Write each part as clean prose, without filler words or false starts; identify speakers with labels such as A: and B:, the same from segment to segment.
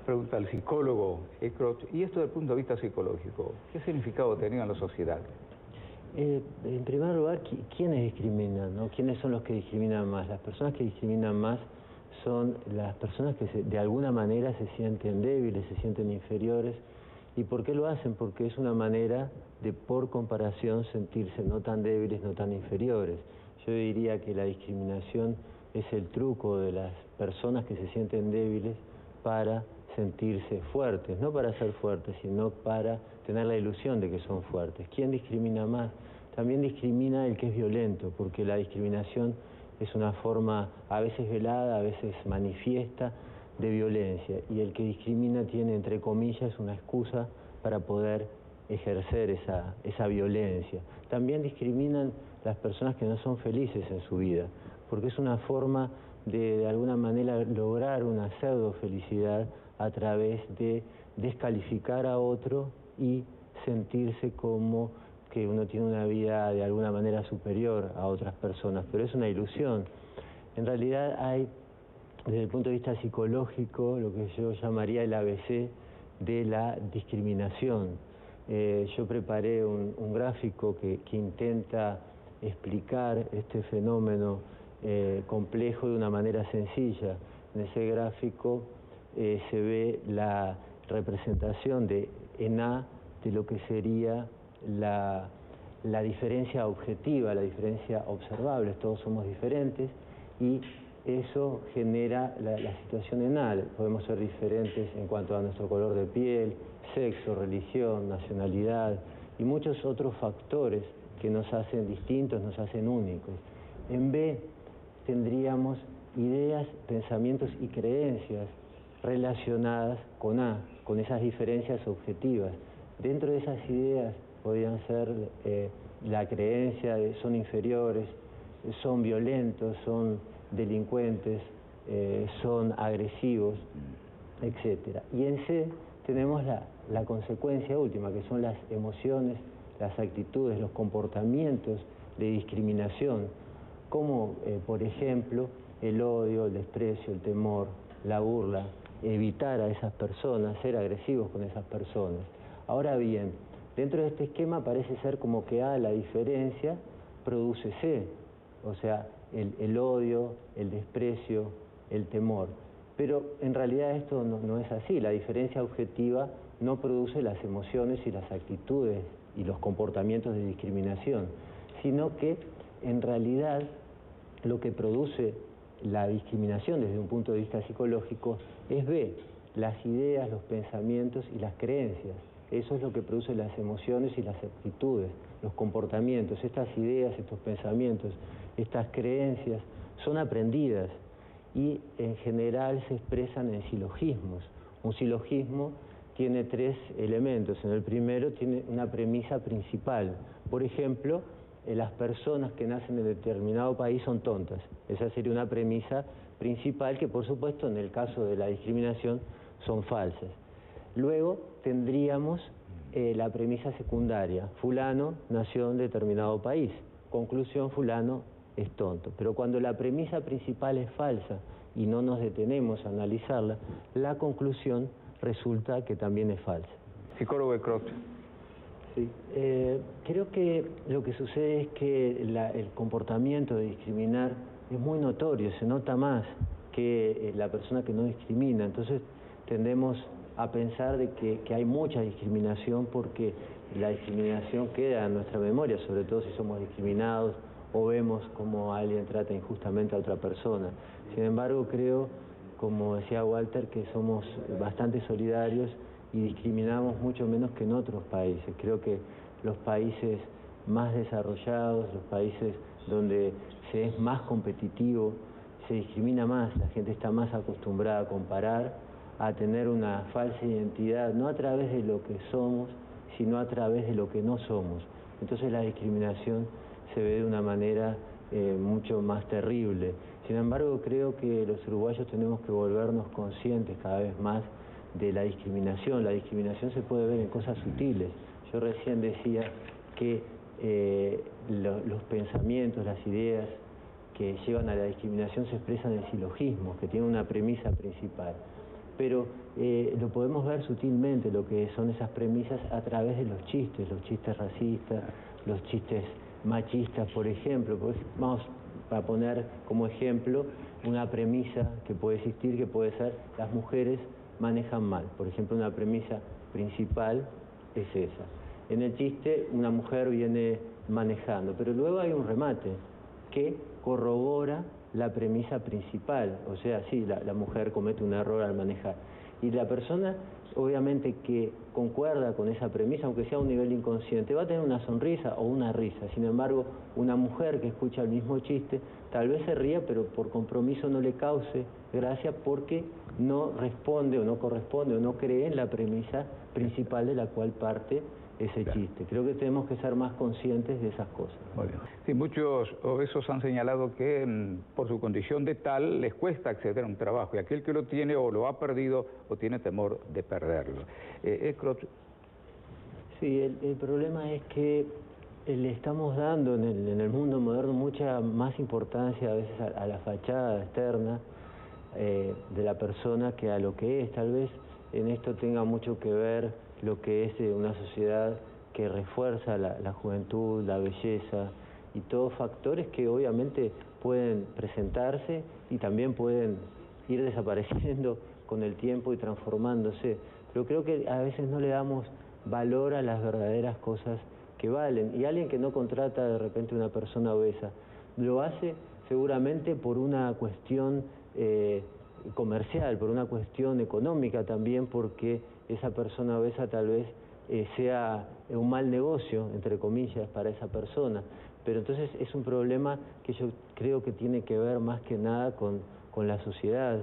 A: Pregunta al psicólogo Eckroth, y esto desde el punto de vista psicológico, ¿qué significado tenía en la sociedad?
B: En primer lugar, ¿quiénes discriminan, ¿no? ¿Quiénes son los que discriminan más? Las personas que discriminan más son las personas que de alguna manera se sienten débiles, se sienten inferiores. ¿Y por qué lo hacen? Porque es una manera de, por comparación, sentirse no tan débiles, no tan inferiores. Yo diría que la discriminación es el truco de las personas que se sienten débiles para sentirse fuertes, no para ser fuertes, sino para tener la ilusión de que son fuertes. ¿Quién discrimina más? También discrimina el que es violento, porque la discriminación es una forma a veces velada, a veces manifiesta de violencia, y el que discrimina tiene, entre comillas, una excusa para poder ejercer esa violencia. También discriminan las personas que no son felices en su vida, porque es una forma de alguna manera lograr una pseudo felicidad a través de descalificar a otro y sentirse como que uno tiene una vida de alguna manera superior a otras personas, pero es una ilusión. En realidad hay, desde el punto de vista psicológico, lo que yo llamaría el ABC de la discriminación. Yo preparé un gráfico que intenta explicar este fenómeno complejo de una manera sencilla. En ese gráfico se ve la representación en A de lo que sería la diferencia objetiva, la diferencia observable. Todos somos diferentes y eso genera la situación en A. Podemos ser diferentes en cuanto a nuestro color de piel, sexo, religión, nacionalidad y muchos otros factores que nos hacen distintos, nos hacen únicos. En B tendríamos ideas, pensamientos y creencias relacionadas con A, con esas diferencias objetivas. Dentro de esas ideas podrían ser la creencia de son inferiores, son violentos, son delincuentes, son agresivos, etc. Y en C tenemos la consecuencia última, que son las emociones, las actitudes, los comportamientos de discriminación, como por ejemplo el odio, el desprecio, el temor, la burla, evitar a esas personas, ser agresivos con esas personas. Ahora bien, dentro de este esquema parece ser como que A, la diferencia, produce C, o sea, el odio, el desprecio, el temor. Pero en realidad esto no es así. La diferencia objetiva no produce las emociones y las actitudes y los comportamientos de discriminación, sino que en realidad lo que produce la discriminación desde un punto de vista psicológico es B, las ideas, los pensamientos y las creencias. Eso es lo que produce las emociones y las actitudes, los comportamientos. Estas ideas, estos pensamientos, estas creencias son aprendidas y en general se expresan en silogismos. Un silogismo tiene tres elementos. En el primero tiene una premisa principal. Por ejemplo, las personas que nacen en determinado país son tontas. Esa sería una premisa principal que, por supuesto, en el caso de la discriminación son falsas. Luego tendríamos la premisa secundaria. Fulano nació en determinado país. Conclusión, fulano es tonto. Pero cuando la premisa principal es falsa y no nos detenemos a analizarla, la conclusión resulta que también es falsa.
A: Psicólogo Eckroth.
B: Sí. Creo que lo que sucede es que el comportamiento de discriminar es muy notorio, se nota más que la persona que no discrimina. Entonces tendemos a pensar de que hay mucha discriminación porque la discriminación queda en nuestra memoria, sobre todo si somos discriminados o vemos cómo alguien trata injustamente a otra persona. Sin embargo, creo, como decía Walter, que somos bastante solidarios y discriminamos mucho menos que en otros países. Creo que los países más desarrollados, los países donde se es más competitivo, se discrimina más, la gente está más acostumbrada a comparar, a tener una falsa identidad, no a través de lo que somos, sino a través de lo que no somos. Entonces la discriminación se ve de una manera mucho más terrible. Sin embargo, creo que los uruguayos tenemos que volvernos conscientes cada vez más de la discriminación. La discriminación se puede ver en cosas sutiles. Yo recién decía que los pensamientos, las ideas que llevan a la discriminación se expresan en silogismos, que tienen una premisa principal. pero lo podemos ver sutilmente, lo que son esas premisas, a través de los chistes racistas, los chistes machistas, por ejemplo. Vamos a poner como ejemplo una premisa que puede existir, que puede ser: las mujeres manejan mal. Por ejemplo, una premisa principal es esa. En el chiste, una mujer viene manejando, pero luego hay un remate que corrobora la premisa principal. O sea, sí, la mujer comete un error al manejar. Y la persona, obviamente, que concuerda con esa premisa, aunque sea a un nivel inconsciente, va a tener una sonrisa o una risa. Sin embargo, una mujer que escucha el mismo chiste, tal vez se ría, pero por compromiso no le cause gracia, porque no responde o no corresponde o no cree en la premisa principal de la cual parte ese chiste. Creo que tenemos que ser más conscientes de esas cosas.
A: Muy bien. Sí, muchos obesos han señalado que por su condición de tal les cuesta acceder a un trabajo, y aquel que lo tiene o lo ha perdido o tiene temor de perderlo. Eckroth.
B: Sí, el problema es que le estamos dando en el mundo moderno mucha más importancia a veces a la fachada externa de la persona que a lo que es. Tal vez en esto tenga mucho que ver lo que es una sociedad que refuerza la juventud, la belleza y todos factores que obviamente pueden presentarse y también pueden ir desapareciendo con el tiempo y transformándose. Pero creo que a veces no le damos valor a las verdaderas cosas que valen. Y alguien que no contrata de repente una persona obesa, lo hace seguramente por una cuestión comercial, por una cuestión económica también, porque esa persona obesa tal vez sea un mal negocio, entre comillas, para esa persona. Pero entonces es un problema que yo creo que tiene que ver más que nada con la sociedad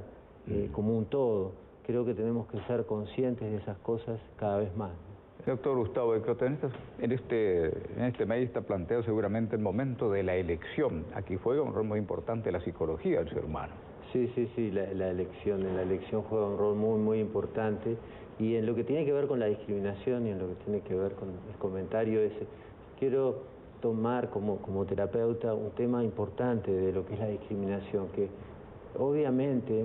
B: como un todo. Creo que tenemos que ser conscientes de esas cosas cada vez más.
A: Doctor Gustavo Eckroth, en este medio está planteado seguramente el momento de la elección. Aquí juega un rol muy importante la psicología del ser humano.
B: Sí, la elección juega un rol muy importante, y en lo que tiene que ver con la discriminación y en lo que tiene que ver con el comentario ese, quiero tomar como terapeuta un tema importante de lo que es la discriminación, que obviamente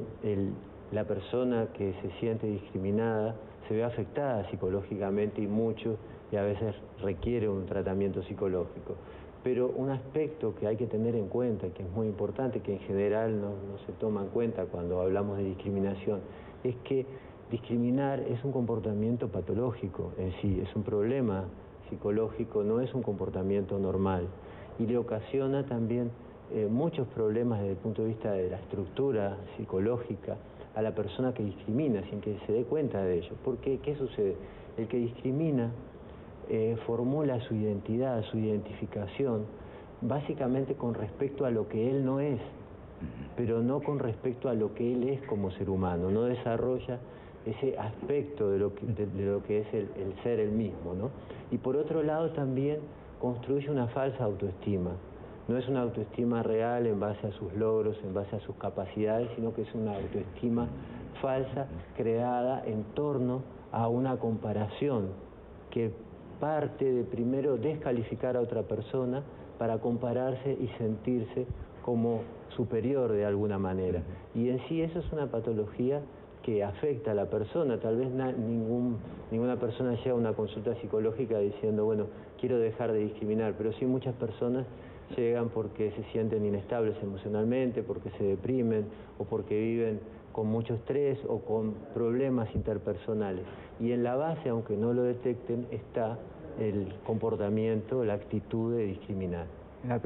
B: la persona que se siente discriminada se ve afectada psicológicamente y mucho, y a veces requiere un tratamiento psicológico. Pero un aspecto que hay que tener en cuenta, que es muy importante, que en general no se toma en cuenta cuando hablamos de discriminación, es que discriminar es un comportamiento patológico en sí, es un problema psicológico, no es un comportamiento normal, y le ocasiona también muchos problemas desde el punto de vista de la estructura psicológica a la persona que discrimina, sin que se dé cuenta de ello. Porque, ¿qué sucede? El que discrimina formula su identidad, su identificación, básicamente con respecto a lo que él no es, pero no con respecto a lo que él es como ser humano. No desarrolla ese aspecto de lo que es el ser el mismo, ¿no? Y por otro lado también construye una falsa autoestima. No es una autoestima real en base a sus logros, en base a sus capacidades, sino que es una autoestima falsa creada en torno a una comparación que parte de primero descalificar a otra persona para compararse y sentirse como superior de alguna manera. Y en sí eso es una patología que afecta a la persona. Tal vez ninguna persona llega a una consulta psicológica diciendo, bueno, quiero dejar de discriminar, pero sí muchas personas llegan porque se sienten inestables emocionalmente, porque se deprimen o porque viven con mucho estrés o con problemas interpersonales. Y en la base, aunque no lo detecten, está el comportamiento, la actitud de discriminar.